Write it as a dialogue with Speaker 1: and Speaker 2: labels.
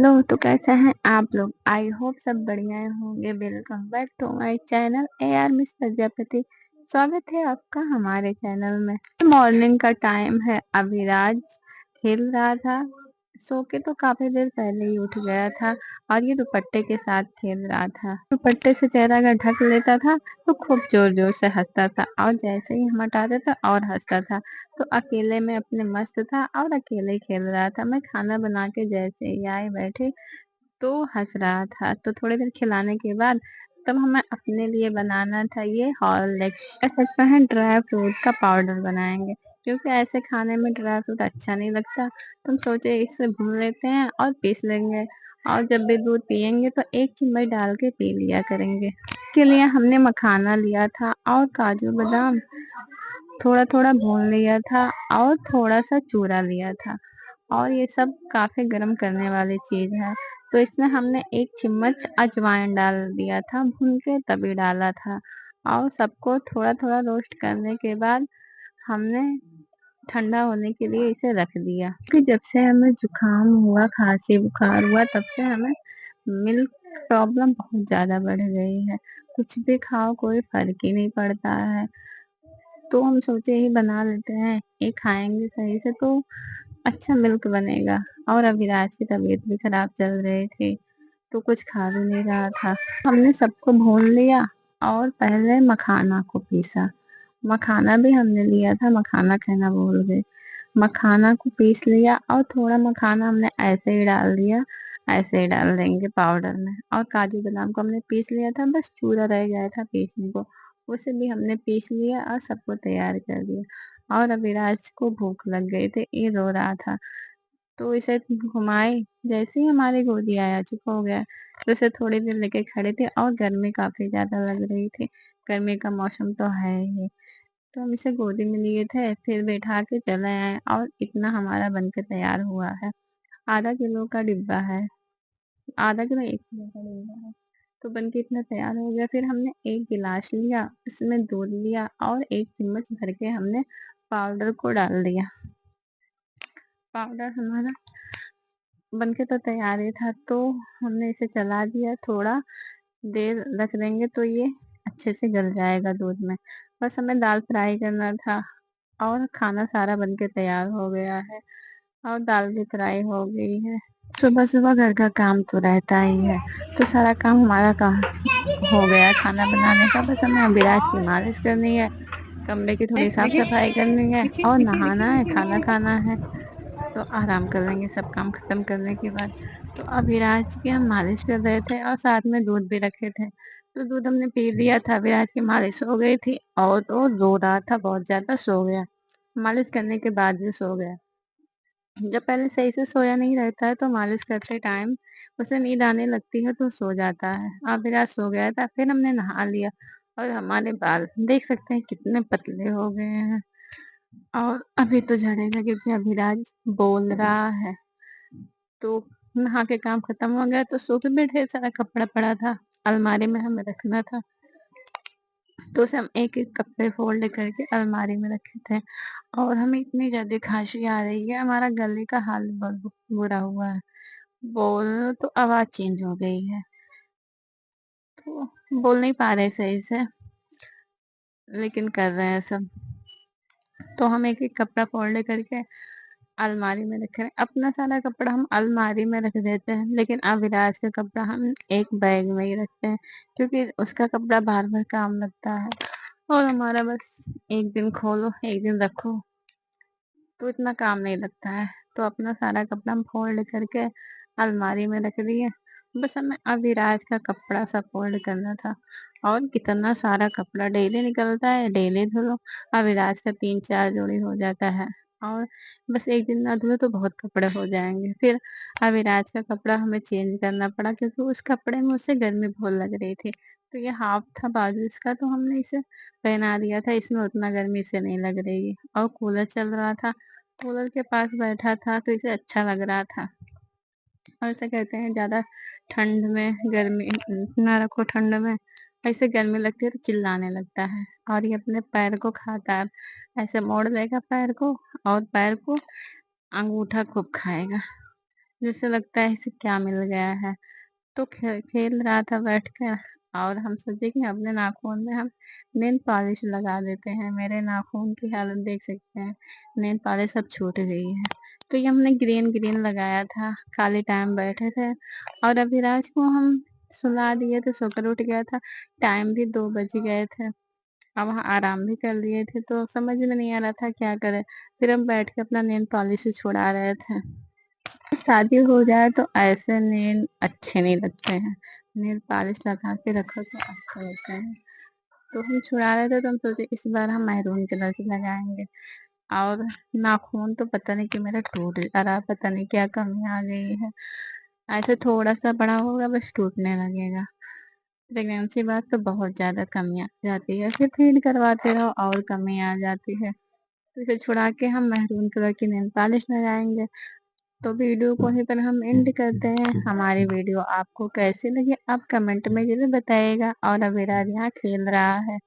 Speaker 1: Hello. तो कैसे हैं आप लोग? आई होप सब बढ़िया होंगे। Welcome back to my channel A R miss Prajapati. स्वागत है आपका हमारे चैनल में। मॉर्निंग का टाइम है। अभिराज खेल रहा था। सो के तो काफी देर पहले ही उठ गया था और ये दुपट्टे के साथ खेल रहा था। दुपट्टे से चेहरा का ढक लेता था तो खूब जोर जोर से हंसता था और जैसे ही हम हटाते थे और हंसता था। तो अकेले में अपने मस्त था और अकेले ही खेल रहा था। मैं खाना बना के जैसे ही आए बैठे तो हंस रहा था। तो थोड़ी देर खिलाने के बाद तब हमें अपने लिए बनाना था ये हॉर्लिक्स। सकते हैं ड्राई फ्रूट का पाउडर बनाएंगे क्योंकि ऐसे खाने में ड्राई फ्रूट अच्छा नहीं लगता। तुम सोचे इसे भून लेते हैं और पीस लेंगे और जब भी दूध पियेंगे तो एक चम्मच डाल के पी लिया करेंगे। के लिए हमने मखाना लिया था और काजू बादाम थोड़ा थोड़ा भून लिया था और थोड़ा सा चूरा लिया था और ये सब काफी गर्म करने वाली चीज है। तो इसमें हमने एक चम्मच अजवाइन डाल दिया था भून के तभी डाला था और सबको थोड़ा थोड़ा रोस्ट करने के बाद हमने ठंडा होने के लिए इसे रख दिया। कि जब से हमें जुकाम हुआ खांसी बुखार हुआ तब से हमें मिल्क प्रॉब्लम बहुत ज्यादा बढ़ गई है। कुछ भी खाओ कोई फर्क ही नहीं पड़ता है। तो हम सोचे ही बना लेते हैं, ये खाएंगे सही से तो अच्छा मिल्क बनेगा। और अभिराज की तबीयत भी खराब चल रही थी तो कुछ खा भी नहीं रहा था। हमने सबको भून लिया और पहले मखाना को पीसा। मखाना भी हमने लिया था, मखाना कहना भूल गए। मखाना को पीस लिया और थोड़ा मखाना हमने ऐसे ही डाल दिया। ऐसे ही डाल देंगे पाउडर में। और काजू बादाम को हमने पीस लिया था, बस चूरा रह गया था पीसने को। उसे भी हमने पीस लिया और सबको तैयार कर दिया। और अविराज को भूख लग गई थी, ये रो रहा था तो इसे घुमाए। जैसे ही हमारी गोदी आया चुप हो गया। तो इसे थोड़ी देर लेके खड़े थे और गर्मी काफी ज्यादा लग रही थी। गर्मी का मौसम तो है ही। तो हम इसे गोदी में लिए थे फिर बैठा के चले आए और इतना हमारा बनकर तैयार हुआ है। आधा किलो का डिब्बा है। आधा किलो 1 किलो का डिब्बा है। तो बन के इतना तैयार हो गया। फिर हमने एक गिलास लिया, उसमें दूध लिया और एक चम्मच भर के हमने पाउडर को डाल दिया। पाउडर हमारा बनके तो तैयार ही था तो हमने इसे चला दिया। थोड़ा देर रख देंगे तो ये अच्छे से गल जाएगा दूध में। बस हमें दाल फ्राई करना था और खाना सारा बनके तैयार हो गया है और दाल भी फ्राई हो गई है। सुबह सुबह घर का काम तो रहता ही है तो सारा काम हमारा काम हो गया खाना बनाने का। बस हमें अभिराज की मालिश करनी है, कमरे की थोड़ी साफ सफाई करनी है और नहाना है, खाना खाना है। तो आराम कर लेंगे सब काम खत्म करने के बाद। तो अभिराज की हम मालिश कर रहे थे और साथ में दूध भी रखे थे तो दूध हमने पी लिया था। अभिराज की मालिश हो गई थी और तो रो रहा था बहुत ज्यादा, सो गया। मालिश करने के बाद भी सो गया। जब पहले सही से सोया नहीं रहता है तो मालिश करते टाइम उसे नींद आने लगती है तो सो जाता है। अभिराज सो गया था। फिर हमने नहा लिया और हमारे बाल देख सकते हैं कितने पतले हो गए हैं। और अभी तो झड़ेगा क्योंकि अभिराज बोल रहा है। तो नहा के काम खत्म हो गया तो सोफे में ढेर सारा कपड़ा पड़ा था, अलमारी में हमें रखना था। तो उसे हम एक एक कपड़े फोल्ड करके अलमारी में रखे थे। और हमें इतनी ज्यादा खांसी आ रही है, हमारा गले का हाल बहुत बुरा हुआ है। बोल तो आवाज चेंज हो गई है तो बोल नहीं पा रहे सही से, लेकिन कर रहे हैं सब। तो हम एक एक कपड़ा फोल्ड करके अलमारी में रख रहे हैं। अपना सारा कपड़ा हम अलमारी में रख देते हैं लेकिन अविराज का कपड़ा हम एक बैग में ही रखते हैं क्योंकि उसका कपड़ा बार बार काम लगता है और हमारा बस एक दिन खोलो एक दिन रखो तो इतना काम नहीं लगता है। तो अपना सारा कपड़ा हम फोल्ड करके अलमारी में रख दिए। बस हमें अविराज का कपड़ा सा फोल्ड करना था। और कितना सारा कपड़ा डेली निकलता है, डेली धुलो। अविराज का 3 4 जोड़ी हो जाता है और बस एक दिन ना धुलो तो बहुत कपड़े हो जाएंगे। फिर अविराज का कपड़ा हमें चेंज करना पड़ा क्योंकि उस कपड़े में उसे गर्मी बहुत लग रही थी। तो ये हाफ था बाजू इसका तो हमने इसे पहना दिया था, इसमें उतना गर्मी से नहीं लग रही है। और कूलर चल रहा था, कूलर के पास बैठा था तो इसे अच्छा लग रहा था। और इसे कहते हैं ज्यादा ठंड में गर्मी ना रखो, ठंड में ऐसे गर्मी लगती है तो चिल्लाने लगता है। और ये अपने पैर को खाता है, ऐसे मोड़ देगा पैर को और पैर को अंगूठा खूब खाएगा। जैसे लगता है इसे क्या मिल गया है। तो खेल रहा था बैठ कर, और हम सोचे कि अपने नाखून में हम नेल पॉलिश लगा देते हैं। मेरे नाखून की हालत देख सकते हैं, नेल पॉलिश सब छूट गई है। तो ये हमने ग्रीन ग्रीन लगाया था, खाली टाइम बैठे थे, और अभिराज को हम सुला दिए थे, सोकर उठ गया था। टाइम भी 2 बज गए थे। अब वहाँ आराम भी कर लिए थे, तो समझ में नहीं आ रहा था क्या करें। फिर हम बैठ के अपना नेल पॉलिश छुड़ा रहे थे। शादी हो जाए तो ऐसे नेल अच्छे नहीं लगते हैं, नेल पॉलिश लगा के रखो तो अच्छा लगता है। तो हम छुड़ा रहे थे, तो हम सोचे इस बार हम मैरून कलर की लगाएंगे। और नाखून तो पता नहीं कि मेरा टूट जा रहा, पता नहीं क्या कमी आ गई है। ऐसे थोड़ा सा बड़ा होगा बस टूटने लगेगा। प्रेगनेंसी बाद तो बहुत ज्यादा कमी आ जाती है, फिर फीड करवाते रहो और कमी आ जाती है। तो इसे छुड़ा के हम मैरून कलर की नेल पॉलिश लगाएंगे। तो वीडियो को यहीं पर हम एंड करते हैं। हमारी वीडियो आपको कैसी लगी आप कमेंट में जरूर बताइएगा। और अविराज यहाँ खेल रहा है।